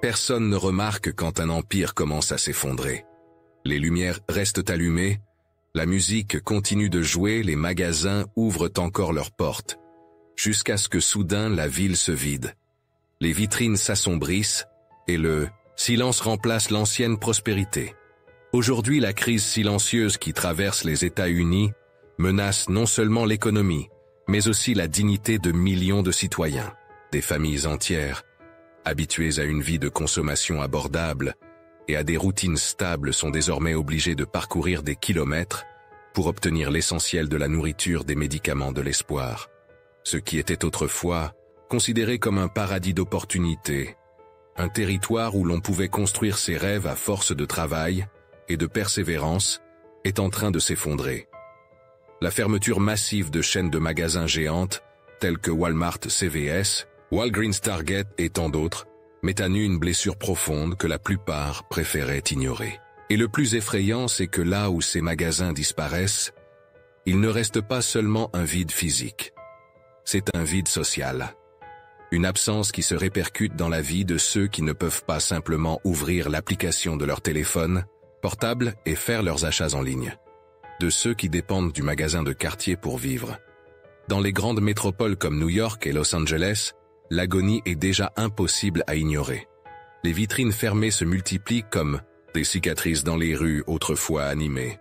Personne ne remarque quand un empire commence à s'effondrer. Les lumières restent allumées, la musique continue de jouer, les magasins ouvrent encore leurs portes, jusqu'à ce que soudain la ville se vide. Les vitrines s'assombrissent et le silence remplace l'ancienne prospérité. Aujourd'hui, la crise silencieuse qui traverse les États-Unis menace non seulement l'économie, mais aussi la dignité de millions de citoyens. Des familles entières, habituées à une vie de consommation abordable et à des routines stables, sont désormais obligées de parcourir des kilomètres pour obtenir l'essentiel de la nourriture, des médicaments, de l'espoir. Ce qui était autrefois considéré comme un paradis d'opportunités, un territoire où l'on pouvait construire ses rêves à force de travail et de persévérance, est en train de s'effondrer. La fermeture massive de chaînes de magasins géantes, telles que Walmart, CVS, Walgreens, Target et tant d'autres, met à nu une blessure profonde que la plupart préféraient ignorer. Et le plus effrayant, c'est que là où ces magasins disparaissent, il ne reste pas seulement un vide physique. C'est un vide social. Une absence qui se répercute dans la vie de ceux qui ne peuvent pas simplement ouvrir l'application de leur téléphone portable et faire leurs achats en ligne. De ceux qui dépendent du magasin de quartier pour vivre. Dans les grandes métropoles comme New York et Los Angeles, l'agonie est déjà impossible à ignorer. Les vitrines fermées se multiplient comme des cicatrices dans les rues autrefois animées.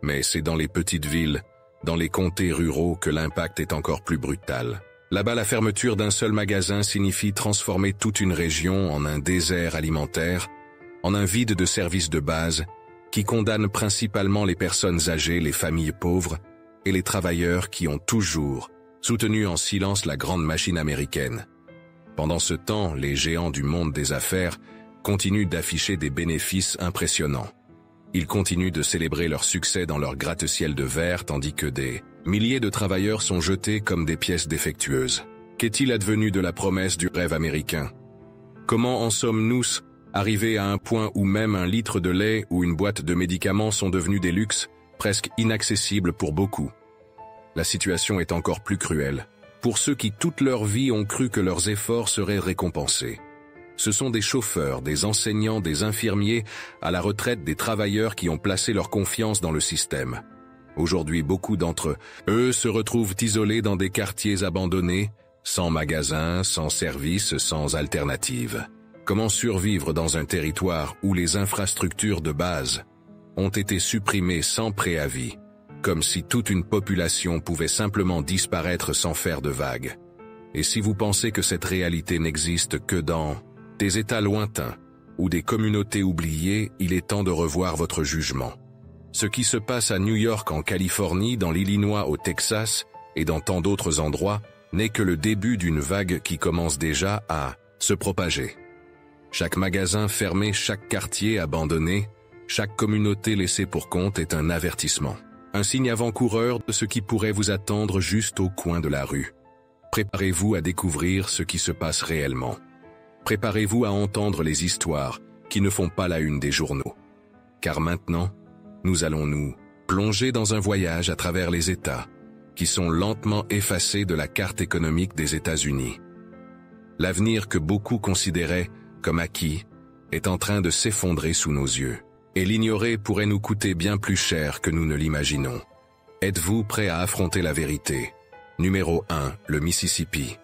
Mais c'est dans les petites villes, dans les comtés ruraux que l'impact est encore plus brutal. Là-bas, la fermeture d'un seul magasin signifie transformer toute une région en un désert alimentaire, en un vide de services de base qui condamne principalement les personnes âgées, les familles pauvres et les travailleurs qui ont toujours soutenu en silence la grande machine américaine. Pendant ce temps, les géants du monde des affaires continuent d'afficher des bénéfices impressionnants. Ils continuent de célébrer leur succès dans leur gratte-ciel de verre, tandis que des milliers de travailleurs sont jetés comme des pièces défectueuses. Qu'est-il advenu de la promesse du rêve américain? Comment en sommes-nous arrivés à un point où même un litre de lait ou une boîte de médicaments sont devenus des luxes presque inaccessibles pour beaucoup? La situation est encore plus cruelle pour ceux qui toute leur vie ont cru que leurs efforts seraient récompensés. Ce sont des chauffeurs, des enseignants, des infirmiers, à la retraite, des travailleurs qui ont placé leur confiance dans le système. Aujourd'hui, beaucoup d'entre eux se retrouvent isolés dans des quartiers abandonnés, sans magasins, sans services, sans alternative. Comment survivre dans un territoire où les infrastructures de base ont été supprimées sans préavis, comme si toute une population pouvait simplement disparaître sans faire de vagues? Et si vous pensez que cette réalité n'existe que dans des États lointains ou des communautés oubliées, il est temps de revoir votre jugement. Ce qui se passe à New York, en Californie, dans l'Illinois, au Texas et dans tant d'autres endroits n'est que le début d'une vague qui commence déjà à se propager. Chaque magasin fermé, chaque quartier abandonné, chaque communauté laissée pour compte est un avertissement. Un signe avant-coureur de ce qui pourrait vous attendre juste au coin de la rue. Préparez-vous à découvrir ce qui se passe réellement. Préparez-vous à entendre les histoires qui ne font pas la une des journaux. Car maintenant, nous allons nous plonger dans un voyage à travers les États qui sont lentement effacés de la carte économique des États-Unis. L'avenir que beaucoup considéraient comme acquis est en train de s'effondrer sous nos yeux. Et l'ignorer pourrait nous coûter bien plus cher que nous ne l'imaginons. Êtes-vous prêt à affronter la vérité? Numéro 1, le Mississippi.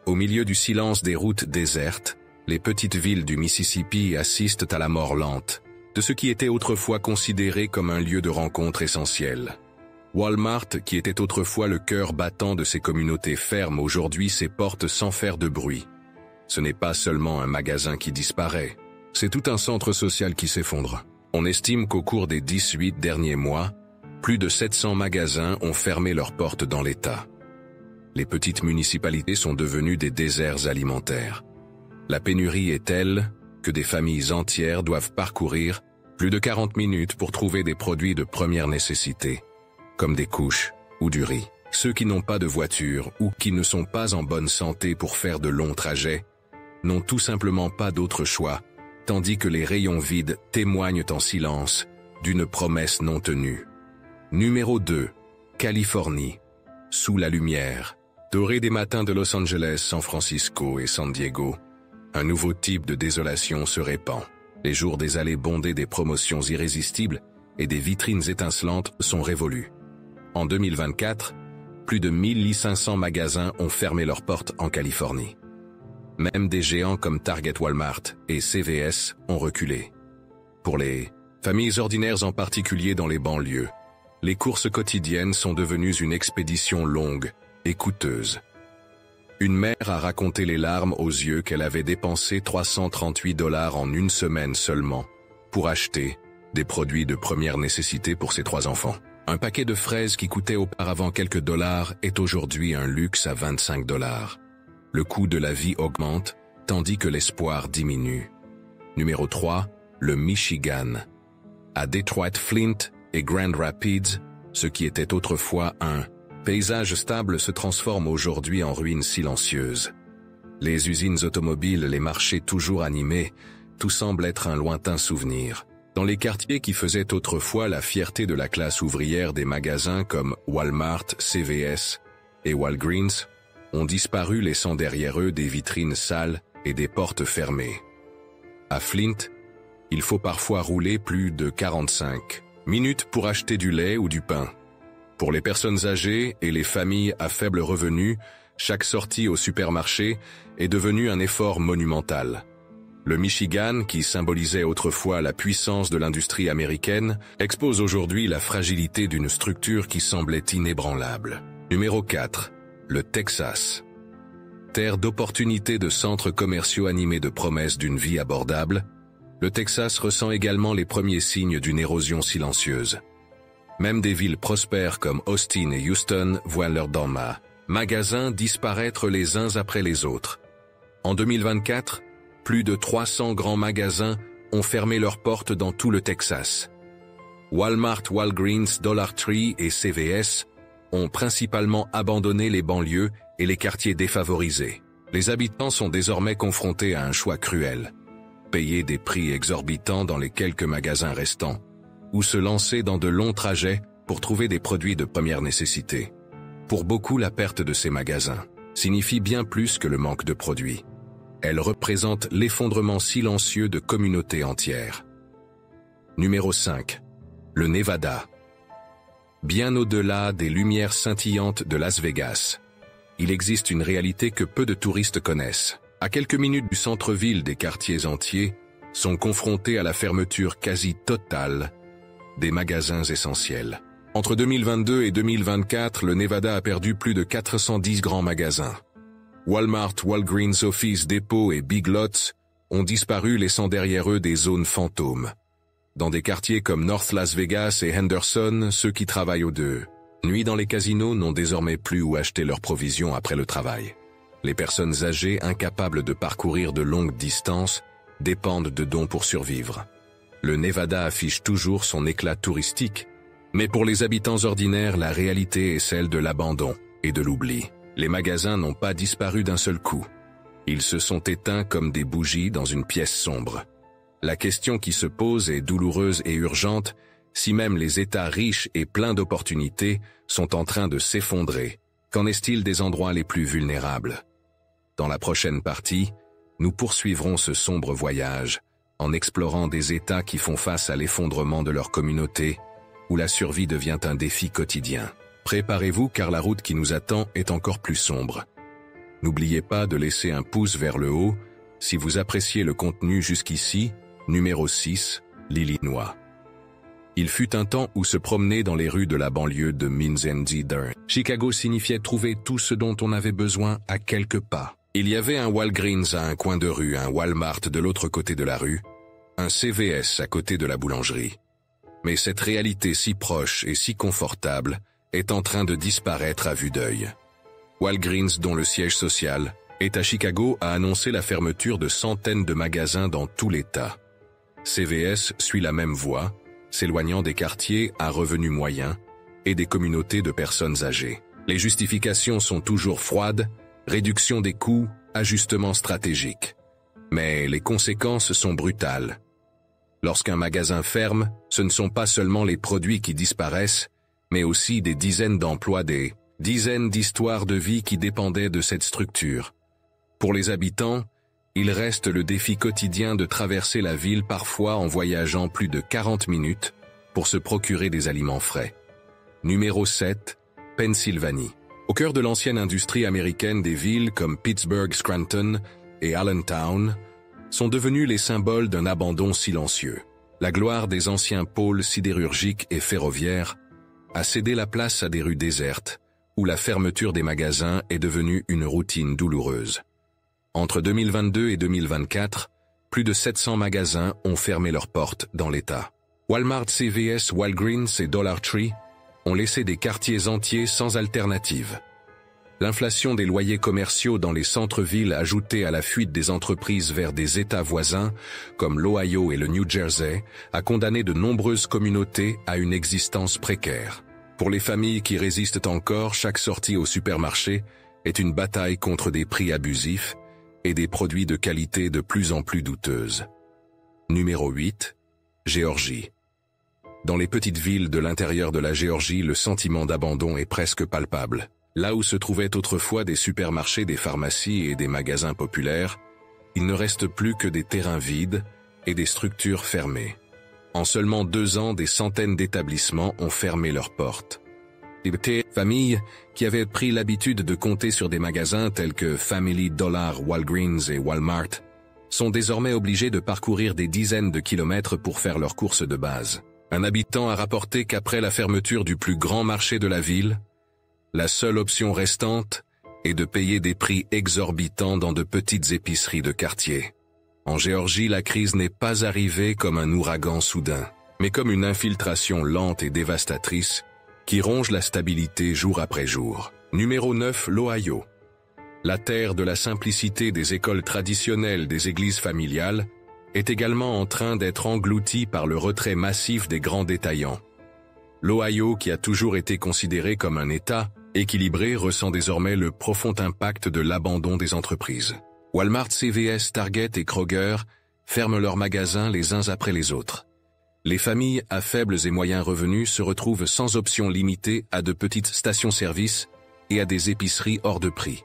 Au milieu du silence des routes désertes, les petites villes du Mississippi assistent à la mort lente de ce qui était autrefois considéré comme un lieu de rencontre essentiel. Walmart, qui était autrefois le cœur battant de ces communautés, ferme aujourd'hui ses portes sans faire de bruit. Ce n'est pas seulement un magasin qui disparaît, c'est tout un centre social qui s'effondre. On estime qu'au cours des 18 derniers mois, plus de 700 magasins ont fermé leurs portes dans l'État. Les petites municipalités sont devenues des déserts alimentaires. La pénurie est telle que des familles entières doivent parcourir plus de 40 minutes pour trouver des produits de première nécessité, comme des couches ou du riz. Ceux qui n'ont pas de voiture ou qui ne sont pas en bonne santé pour faire de longs trajets n'ont tout simplement pas d'autre choix, tandis que les rayons vides témoignent en silence d'une promesse non tenue. Numéro 2. Californie. Sous la lumière. Dorée des matins de Los Angeles, San Francisco et San Diego, un nouveau type de désolation se répand. Les jours des allées bondées des promotions irrésistibles et des vitrines étincelantes sont révolus. En 2024, plus de 1500 magasins ont fermé leurs portes en Californie. Même des géants comme Target, Walmart et CVS ont reculé. Pour les familles ordinaires, en particulier dans les banlieues, les courses quotidiennes sont devenues une expédition longue et coûteuse. Une mère a raconté les larmes aux yeux qu'elle avait dépensé 338 $ en une semaine seulement pour acheter des produits de première nécessité pour ses 3 enfants. Un paquet de fraises qui coûtait auparavant quelques dollars est aujourd'hui un luxe à 25 $. Le coût de la vie augmente, tandis que l'espoir diminue. Numéro 3, le Michigan. À Detroit, Flint et Grand Rapids, ce qui était autrefois un paysage stable se transforme aujourd'hui en ruines silencieuses. Les usines automobiles, les marchés toujours animés, tout semble être un lointain souvenir. Dans les quartiers qui faisaient autrefois la fierté de la classe ouvrière, des magasins comme Walmart, CVS et Walgreens ont disparu, laissant derrière eux des vitrines sales et des portes fermées. À Flint, il faut parfois rouler plus de 45 minutes pour acheter du lait ou du pain. Pour les personnes âgées et les familles à faible revenu, chaque sortie au supermarché est devenue un effort monumental. Le Michigan, qui symbolisait autrefois la puissance de l'industrie américaine, expose aujourd'hui la fragilité d'une structure qui semblait inébranlable. Numéro 4. Le Texas. Terre d'opportunités, de centres commerciaux animés de promesses d'une vie abordable, le Texas ressent également les premiers signes d'une érosion silencieuse. Même des villes prospères comme Austin et Houston voient leurs magasins disparaître les uns après les autres. En 2024, plus de 300 grands magasins ont fermé leurs portes dans tout le Texas. Walmart, Walgreens, Dollar Tree et CVS ont principalement abandonné les banlieues et les quartiers défavorisés. Les habitants sont désormais confrontés à un choix cruel: payer des prix exorbitants dans les quelques magasins restants, ou se lancer dans de longs trajets pour trouver des produits de première nécessité. Pour beaucoup, la perte de ces magasins signifie bien plus que le manque de produits. Elle représente l'effondrement silencieux de communautés entières. Numéro 5. Le Nevada. Bien au-delà des lumières scintillantes de Las Vegas, il existe une réalité que peu de touristes connaissent. À quelques minutes du centre-ville, des quartiers entiers sont confrontés à la fermeture quasi totale des magasins essentiels. Entre 2022 et 2024, le Nevada a perdu plus de 410 grands magasins. Walmart, Walgreens, Office Depot et Big Lots ont disparu, laissant derrière eux des zones fantômes. Dans des quartiers comme North Las Vegas et Henderson, ceux qui travaillent aux deux nuits dans les casinos n'ont désormais plus où acheter leurs provisions après le travail. Les personnes âgées, incapables de parcourir de longues distances, dépendent de dons pour survivre. Le Nevada affiche toujours son éclat touristique, mais pour les habitants ordinaires, la réalité est celle de l'abandon et de l'oubli. Les magasins n'ont pas disparu d'un seul coup. Ils se sont éteints comme des bougies dans une pièce sombre. La question qui se pose est douloureuse et urgente: si même les États riches et pleins d'opportunités sont en train de s'effondrer, qu'en est-il des endroits les plus vulnérables? Dans la prochaine partie, nous poursuivrons ce sombre voyage en explorant des États qui font face à l'effondrement de leur communauté, où la survie devient un défi quotidien. Préparez-vous, car la route qui nous attend est encore plus sombre. N'oubliez pas de laisser un pouce vers le haut si vous appréciez le contenu jusqu'ici. Numéro 6, l'Illinois. Il fut un temps où se promener dans les rues de la banlieue de Minnesota, Chicago, signifiait trouver tout ce dont on avait besoin à quelques pas. Il y avait un Walgreens à un coin de rue, un Walmart de l'autre côté de la rue, un CVS à côté de la boulangerie. Mais cette réalité si proche et si confortable est en train de disparaître à vue d'œil. Walgreens, dont le siège social est à Chicago, a annoncé la fermeture de centaines de magasins dans tout l'État. CVS suit la même voie, s'éloignant des quartiers à revenus moyens et des communautés de personnes âgées. Les justifications sont toujours froides: réduction des coûts, ajustement stratégique. Mais les conséquences sont brutales. Lorsqu'un magasin ferme, ce ne sont pas seulement les produits qui disparaissent, mais aussi des dizaines d'emplois, des dizaines d'histoires de vie qui dépendaient de cette structure. Pour les habitants, Il reste le défi quotidien de traverser la ville parfois en voyageant plus de 40 minutes pour se procurer des aliments frais. Numéro 7, Pennsylvanie. Au cœur de l'ancienne industrie américaine, des villes comme Pittsburgh, Scranton et Allentown sont devenues les symboles d'un abandon silencieux. La gloire des anciens pôles sidérurgiques et ferroviaires a cédé la place à des rues désertes, où la fermeture des magasins est devenue une routine douloureuse. Entre 2022 et 2024, plus de 700 magasins ont fermé leurs portes dans l'État. Walmart, CVS, Walgreens et Dollar Tree ont laissé des quartiers entiers sans alternative. L'inflation des loyers commerciaux dans les centres-villes ajoutée à la fuite des entreprises vers des États voisins, comme l'Ohio et le New Jersey, a condamné de nombreuses communautés à une existence précaire. Pour les familles qui résistent encore, chaque sortie au supermarché est une bataille contre des prix abusifs et des produits de qualité de plus en plus douteuses. Numéro 8, Géorgie. Dans les petites villes de l'intérieur de la Géorgie, le sentiment d'abandon est presque palpable. Là où se trouvaient autrefois des supermarchés, des pharmacies et des magasins populaires, il ne reste plus que des terrains vides et des structures fermées. En seulement 2 ans, des centaines d'établissements ont fermé leurs portes. Des familles qui avaient pris l'habitude de compter sur des magasins tels que Family Dollar, Walgreens et Walmart sont désormais obligés de parcourir des dizaines de kilomètres pour faire leurs courses de base. Un habitant a rapporté qu'après la fermeture du plus grand marché de la ville, la seule option restante est de payer des prix exorbitants dans de petites épiceries de quartier. En Géorgie, la crise n'est pas arrivée comme un ouragan soudain, mais comme une infiltration lente et dévastatrice qui ronge la stabilité jour après jour. Numéro 9, l'Ohio. La terre de la simplicité des écoles traditionnelles des églises familiales est également en train d'être engloutie par le retrait massif des grands détaillants. L'Ohio, qui a toujours été considéré comme un État équilibré, ressent désormais le profond impact de l'abandon des entreprises. Walmart, CVS, Target et Kroger ferment leurs magasins les uns après les autres. Les familles à faibles et moyens revenus se retrouvent sans option limitée à de petites stations-service et à des épiceries hors de prix.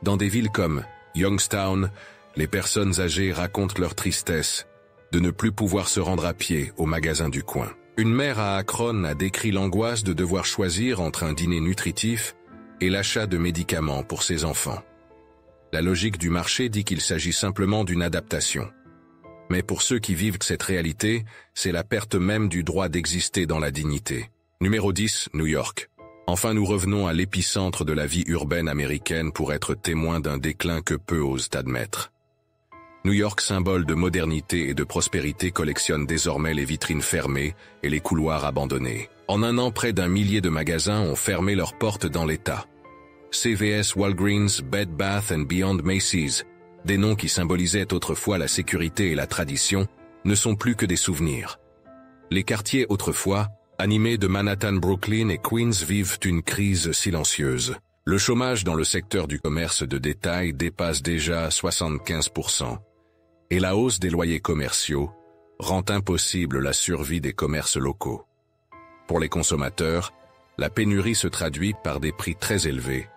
Dans des villes comme Youngstown, les personnes âgées racontent leur tristesse de ne plus pouvoir se rendre à pied au magasin du coin. Une mère à Akron a décrit l'angoisse de devoir choisir entre un dîner nutritif et l'achat de médicaments pour ses enfants. La logique du marché dit qu'il s'agit simplement d'une adaptation. Mais pour ceux qui vivent cette réalité, c'est la perte même du droit d'exister dans la dignité. Numéro 10, New York. Enfin, nous revenons à l'épicentre de la vie urbaine américaine pour être témoins d'un déclin que peu osent admettre. New York, symbole de modernité et de prospérité, collectionne désormais les vitrines fermées et les couloirs abandonnés. En un an, près d'1 millier de magasins ont fermé leurs portes dans l'État. CVS, Walgreens, Bed Bath & Beyond, Macy's, des noms qui symbolisaient autrefois la sécurité et la tradition, ne sont plus que des souvenirs. Les quartiers autrefois, animés de Manhattan, Brooklyn et Queens, vivent une crise silencieuse. Le chômage dans le secteur du commerce de détail dépasse déjà 75%. Et la hausse des loyers commerciaux rend impossible la survie des commerces locaux. Pour les consommateurs, la pénurie se traduit par des prix très élevés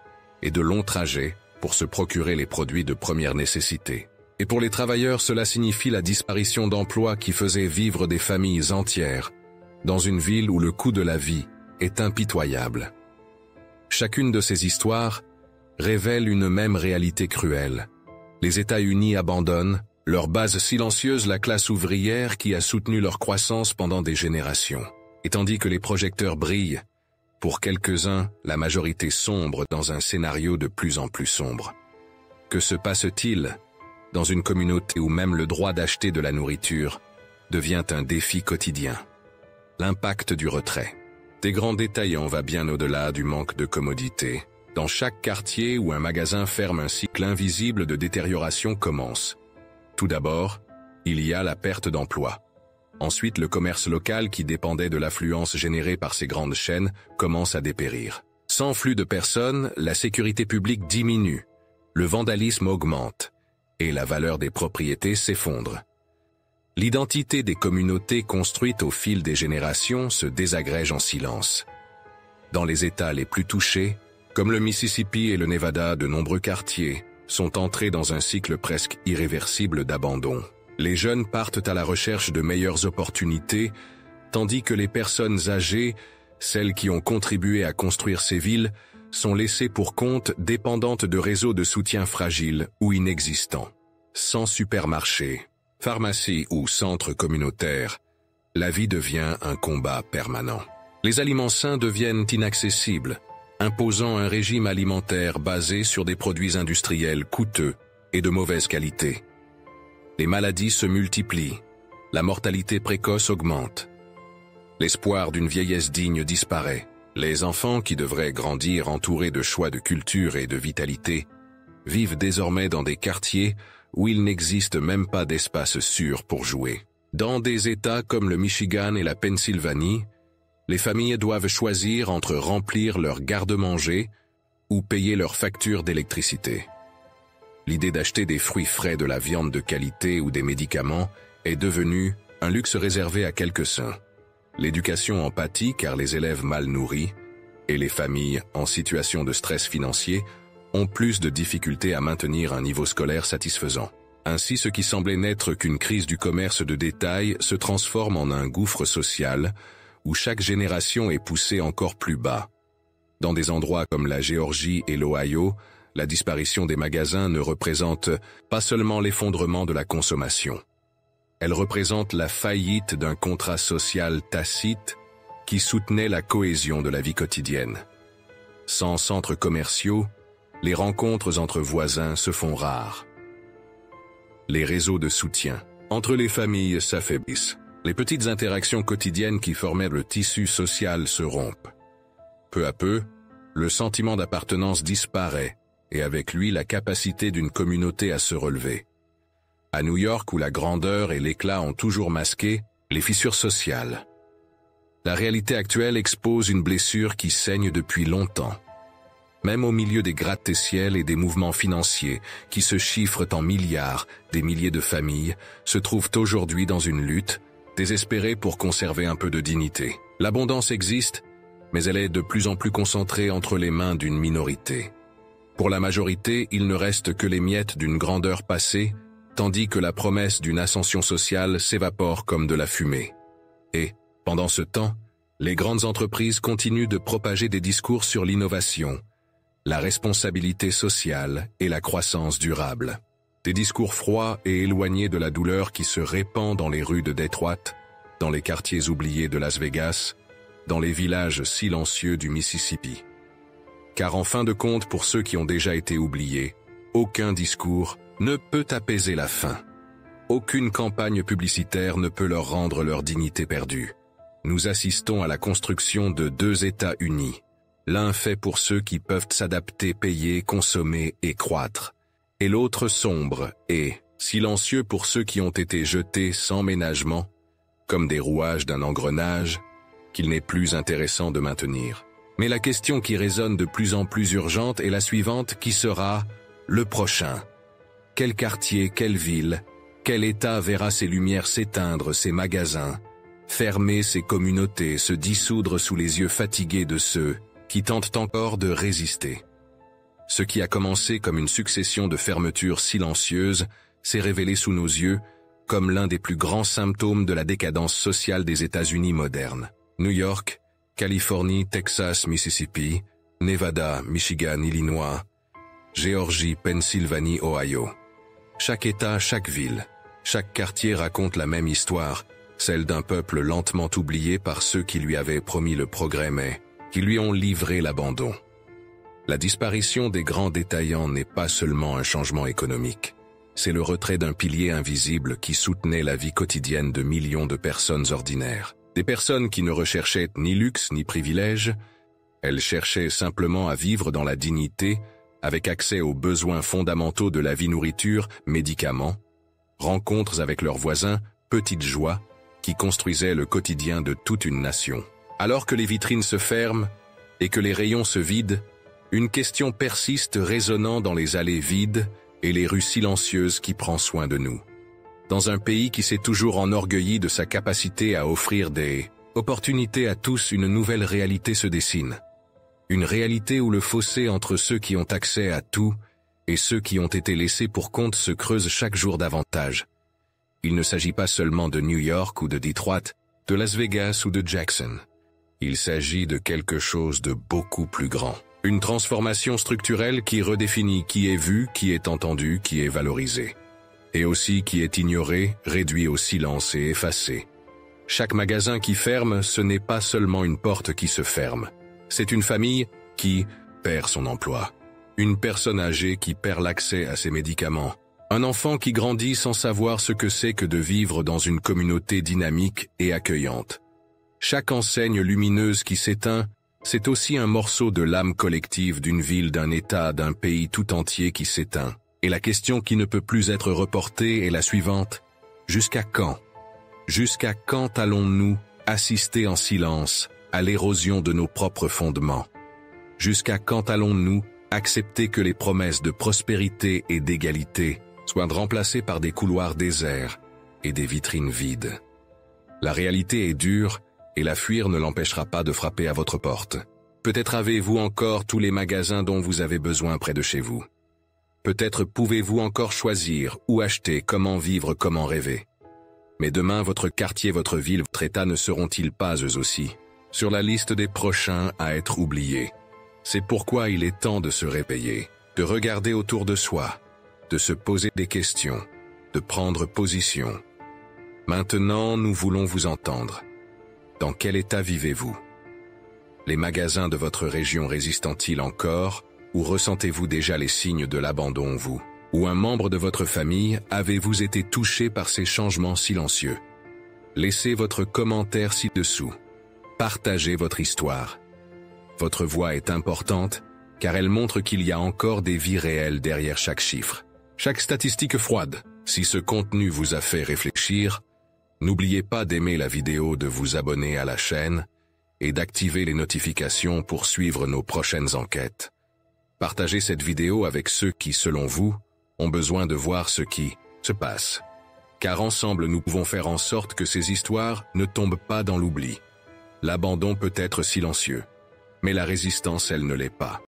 et de longs trajets pour se procurer les produits de première nécessité. Et pour les travailleurs, cela signifie la disparition d'emplois qui faisaient vivre des familles entières dans une ville où le coût de la vie est impitoyable. Chacune de ces histoires révèle une même réalité cruelle. Les États-Unis abandonnent leur base silencieuse, la classe ouvrière qui a soutenu leur croissance pendant des générations. Et tandis que les projecteurs brillent, pour quelques-uns, la majorité sombre dans un scénario de plus en plus sombre. Que se passe-t-il dans une communauté où même le droit d'acheter de la nourriture devient un défi quotidien? L'impact du retrait des grands détaillants va bien au-delà du manque de commodité. Dans chaque quartier où un magasin ferme, un cycle invisible de détérioration commence. Tout d'abord, il y a la perte d'emploi. Ensuite, le commerce local qui dépendait de l'affluence générée par ces grandes chaînes commence à dépérir. Sans flux de personnes, la sécurité publique diminue, le vandalisme augmente et la valeur des propriétés s'effondre. L'identité des communautés construites au fil des générations se désagrège en silence. Dans les États les plus touchés, comme le Mississippi et le Nevada, de nombreux quartiers sont entrés dans un cycle presque irréversible d'abandon. Les jeunes partent à la recherche de meilleures opportunités, tandis que les personnes âgées, celles qui ont contribué à construire ces villes, sont laissées pour compte dépendantes de réseaux de soutien fragiles ou inexistants. Sans supermarché, pharmacie ou centre communautaire, la vie devient un combat permanent. Les aliments sains deviennent inaccessibles, imposant un régime alimentaire basé sur des produits industriels coûteux et de mauvaise qualité. Les maladies se multiplient, la mortalité précoce augmente. L'espoir d'une vieillesse digne disparaît. Les enfants qui devraient grandir entourés de choix de culture et de vitalité vivent désormais dans des quartiers où il n'existe même pas d'espace sûr pour jouer. Dans des États comme le Michigan et la Pennsylvanie, les familles doivent choisir entre remplir leur garde-manger ou payer leurs factures d'électricité. L'idée d'acheter des fruits frais, de la viande de qualité ou des médicaments est devenue un luxe réservé à quelques-uns. L'éducation en pâtit car les élèves mal nourris et les familles en situation de stress financier ont plus de difficultés à maintenir un niveau scolaire satisfaisant. Ainsi, ce qui semblait n'être qu'une crise du commerce de détail se transforme en un gouffre social où chaque génération est poussée encore plus bas. Dans des endroits comme la Géorgie et l'Ohio, la disparition des magasins ne représente pas seulement l'effondrement de la consommation. Elle représente la faillite d'un contrat social tacite qui soutenait la cohésion de la vie quotidienne. Sans centres commerciaux, les rencontres entre voisins se font rares. Les réseaux de soutien entre les familles s'affaiblissent. Les petites interactions quotidiennes qui formaient le tissu social se rompent. Peu à peu, le sentiment d'appartenance disparaît et avec lui la capacité d'une communauté à se relever. À New York, où la grandeur et l'éclat ont toujours masqué les fissures sociales, la réalité actuelle expose une blessure qui saigne depuis longtemps. Même au milieu des gratte-ciels et des mouvements financiers qui se chiffrent en milliards, des milliers de familles se trouvent aujourd'hui dans une lutte, désespérée pour conserver un peu de dignité. L'abondance existe, mais elle est de plus en plus concentrée entre les mains d'une minorité. Pour la majorité, il ne reste que les miettes d'une grandeur passée, tandis que la promesse d'une ascension sociale s'évapore comme de la fumée. Et, pendant ce temps, les grandes entreprises continuent de propager des discours sur l'innovation, la responsabilité sociale et la croissance durable. Des discours froids et éloignés de la douleur qui se répand dans les rues de Détroit, dans les quartiers oubliés de Las Vegas, dans les villages silencieux du Mississippi. Car en fin de compte, pour ceux qui ont déjà été oubliés, aucun discours ne peut apaiser la faim. Aucune campagne publicitaire ne peut leur rendre leur dignité perdue. Nous assistons à la construction de deux États unis. L'un fait pour ceux qui peuvent s'adapter, payer, consommer et croître, et l'autre sombre et silencieux pour ceux qui ont été jetés sans ménagement, comme des rouages d'un engrenage qu'il n'est plus intéressant de maintenir. Mais la question qui résonne de plus en plus urgente est la suivante: qui sera le prochain? Quel quartier, quelle ville, quel État verra ses lumières s'éteindre, ses magasins, fermer ses communautés, se dissoudre sous les yeux fatigués de ceux qui tentent encore de résister? Ce qui a commencé comme une succession de fermetures silencieuses s'est révélé sous nos yeux comme l'un des plus grands symptômes de la décadence sociale des États-Unis modernes. New York, Californie, Texas, Mississippi, Nevada, Michigan, Illinois, Géorgie, Pennsylvanie, Ohio. Chaque État, chaque ville, chaque quartier raconte la même histoire, celle d'un peuple lentement oublié par ceux qui lui avaient promis le progrès mais qui lui ont livré l'abandon. La disparition des grands détaillants n'est pas seulement un changement économique. C'est le retrait d'un pilier invisible qui soutenait la vie quotidienne de millions de personnes ordinaires. Des personnes qui ne recherchaient ni luxe ni privilège, elles cherchaient simplement à vivre dans la dignité, avec accès aux besoins fondamentaux de la vie: nourriture, médicaments, rencontres avec leurs voisins, petites joies, qui construisaient le quotidien de toute une nation. Alors que les vitrines se ferment et que les rayons se vident, une question persiste résonnant dans les allées vides et les rues silencieuses qui prend soin de nous. Dans un pays qui s'est toujours enorgueilli de sa capacité à offrir des opportunités à tous, une nouvelle réalité se dessine. Une réalité où le fossé entre ceux qui ont accès à tout et ceux qui ont été laissés pour compte se creusent chaque jour davantage. Il ne s'agit pas seulement de New York ou de Detroit, de Las Vegas ou de Jackson. Il s'agit de quelque chose de beaucoup plus grand. Une transformation structurelle qui redéfinit qui est vu, qui est entendu, qui est valorisé. Et aussi qui est ignoré, réduit au silence et effacé. Chaque magasin qui ferme, ce n'est pas seulement une porte qui se ferme. C'est une famille qui perd son emploi. Une personne âgée qui perd l'accès à ses médicaments. Un enfant qui grandit sans savoir ce que c'est que de vivre dans une communauté dynamique et accueillante. Chaque enseigne lumineuse qui s'éteint, c'est aussi un morceau de l'âme collective d'une ville, d'un État, d'un pays tout entier qui s'éteint. Et la question qui ne peut plus être reportée est la suivante. Jusqu'à quand? Jusqu'à quand allons-nous assister en silence à l'érosion de nos propres fondements? Jusqu'à quand allons-nous accepter que les promesses de prospérité et d'égalité soient remplacées par des couloirs déserts et des vitrines vides? La réalité est dure et la fuir ne l'empêchera pas de frapper à votre porte. Peut-être avez-vous encore tous les magasins dont vous avez besoin près de chez vous. Peut-être pouvez-vous encore choisir où acheter, comment vivre, comment rêver. Mais demain, votre quartier, votre ville, votre État ne seront-ils pas eux aussi sur la liste des prochains à être oubliés? C'est pourquoi il est temps de se réveiller, de regarder autour de soi, de se poser des questions, de prendre position. Maintenant, nous voulons vous entendre. Dans quel état vivez-vous? Les magasins de votre région résistent-ils encore, ou ressentez-vous déjà les signes de l'abandon, vous? Ou un membre de votre famille, avez-vous été touché par ces changements silencieux? Laissez votre commentaire ci-dessous. Partagez votre histoire. Votre voix est importante, car elle montre qu'il y a encore des vies réelles derrière chaque chiffre. Chaque statistique froide. Si ce contenu vous a fait réfléchir, n'oubliez pas d'aimer la vidéo, de vous abonner à la chaîne et d'activer les notifications pour suivre nos prochaines enquêtes. Partagez cette vidéo avec ceux qui, selon vous, ont besoin de voir ce qui se passe. Car ensemble, nous pouvons faire en sorte que ces histoires ne tombent pas dans l'oubli. L'abandon peut être silencieux, mais la résistance, elle ne l'est pas.